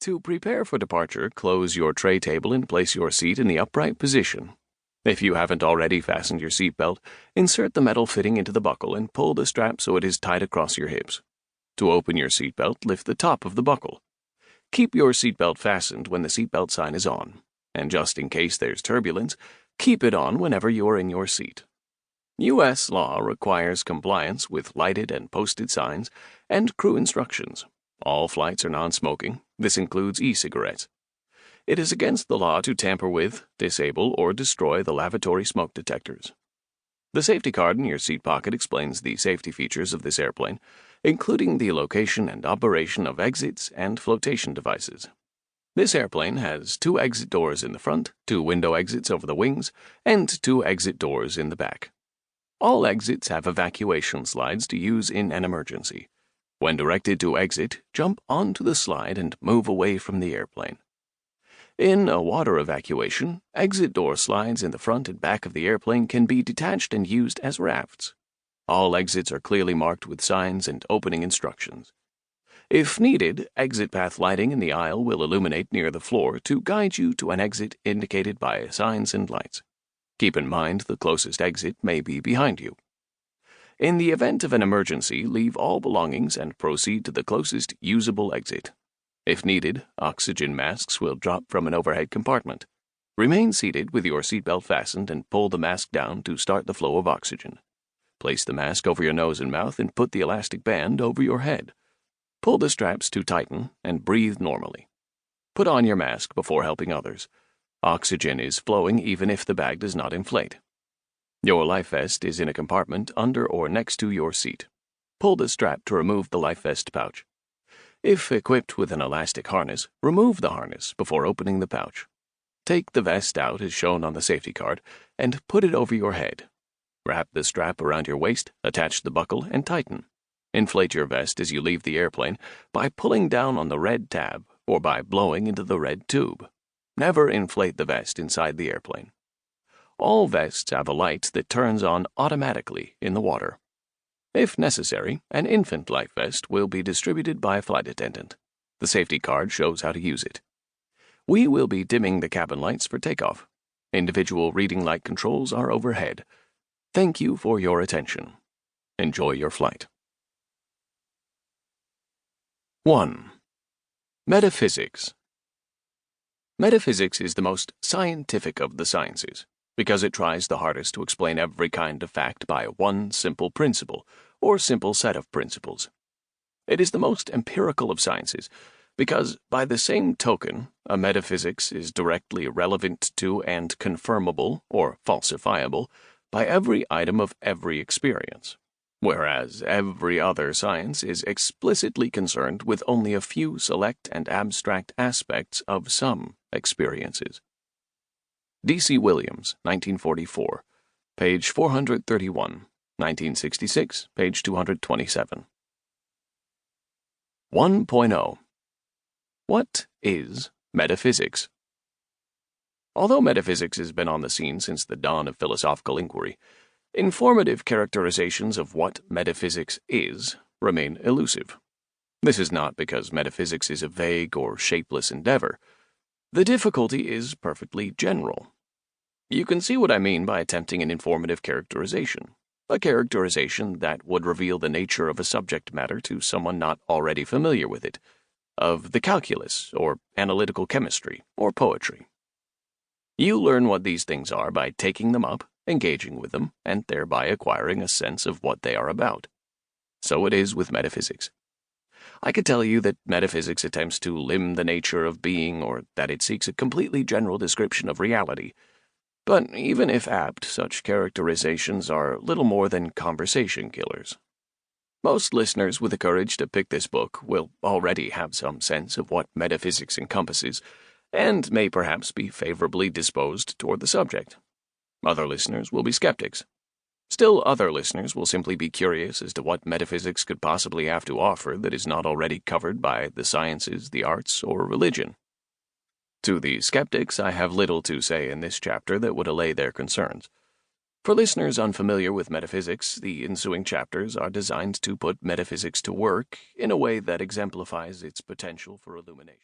To prepare for departure, close your tray table and place your seat in the upright position. If you haven't already fastened your seatbelt, insert the metal fitting into the buckle and pull the strap so it is tight across your hips. To open your seatbelt, lift the top of the buckle. Keep your seatbelt fastened when the seatbelt sign is on, and just in case there's turbulence, keep it on whenever you are in your seat. U.S. law requires compliance with lighted and posted signs and crew instructions. All flights are non-smoking. This includes e-cigarettes. It is against the law to tamper with, disable, or destroy the lavatory smoke detectors. The safety card in your seat pocket explains the safety features of this airplane, including the location and operation of exits and flotation devices. This airplane has 2 exit doors in the front, 2 window exits over the wings, and 2 exit doors in the back. All exits have evacuation slides to use in an emergency. When directed to exit, jump onto the slide and move away from the airplane. In a water evacuation, exit door slides in the front and back of the airplane can be detached and used as rafts. All exits are clearly marked with signs and opening instructions. If needed, exit path lighting in the aisle will illuminate near the floor to guide you to an exit indicated by signs and lights. Keep in mind the closest exit may be behind you. In the event of an emergency, leave all belongings and proceed to the closest usable exit. If needed, oxygen masks will drop from an overhead compartment. Remain seated with your seatbelt fastened and pull the mask down to start the flow of oxygen. Place the mask over your nose and mouth and put the elastic band over your head. Pull the straps to tighten and breathe normally. Put on your mask before helping others. Oxygen is flowing even if the bag does not inflate. Your life vest is in a compartment under or next to your seat. Pull the strap to remove the life vest pouch. If equipped with an elastic harness, remove the harness before opening the pouch. Take the vest out as shown on the safety card and put it over your head. Wrap the strap around your waist, attach the buckle, and tighten. Inflate your vest as you leave the airplane by pulling down on the red tab or by blowing into the red tube. Never inflate the vest inside the airplane. All vests have a light that turns on automatically in the water. If necessary, an infant life vest will be distributed by a flight attendant. The safety card shows how to use it. We will be dimming the cabin lights for takeoff. Individual reading light controls are overhead. Thank you for your attention. Enjoy your flight. 1. Metaphysics. Metaphysics is the most scientific of the sciences, because it tries the hardest to explain every kind of fact by one simple principle, or simple set of principles. It is the most empirical of sciences, because, by the same token, a metaphysics is directly relevant to and confirmable, or falsifiable, by every item of every experience, whereas every other science is explicitly concerned with only a few select and abstract aspects of some experiences. D.C. Williams, 1944, page 431, 1966, page 227. 1.0. What is metaphysics? Although metaphysics has been on the scene since the dawn of philosophical inquiry, informative characterizations of what metaphysics is remain elusive. This is not because metaphysics is a vague or shapeless endeavor. The difficulty is perfectly general. You can see what I mean by attempting an informative characterization, a characterization that would reveal the nature of a subject matter to someone not already familiar with it, of the calculus, or analytical chemistry, or poetry. You learn what these things are by taking them up, engaging with them, and thereby acquiring a sense of what they are about. So it is with metaphysics. I could tell you that metaphysics attempts to limn the nature of being, or that it seeks a completely general description of reality. But even if apt, such characterizations are little more than conversation killers. Most listeners with the courage to pick this book will already have some sense of what metaphysics encompasses, and may perhaps be favorably disposed toward the subject. Other listeners will be skeptics. Still other listeners will simply be curious as to what metaphysics could possibly have to offer that is not already covered by the sciences, the arts, or religion. To the skeptics, I have little to say in this chapter that would allay their concerns. For listeners unfamiliar with metaphysics, the ensuing chapters are designed to put metaphysics to work in a way that exemplifies its potential for illumination.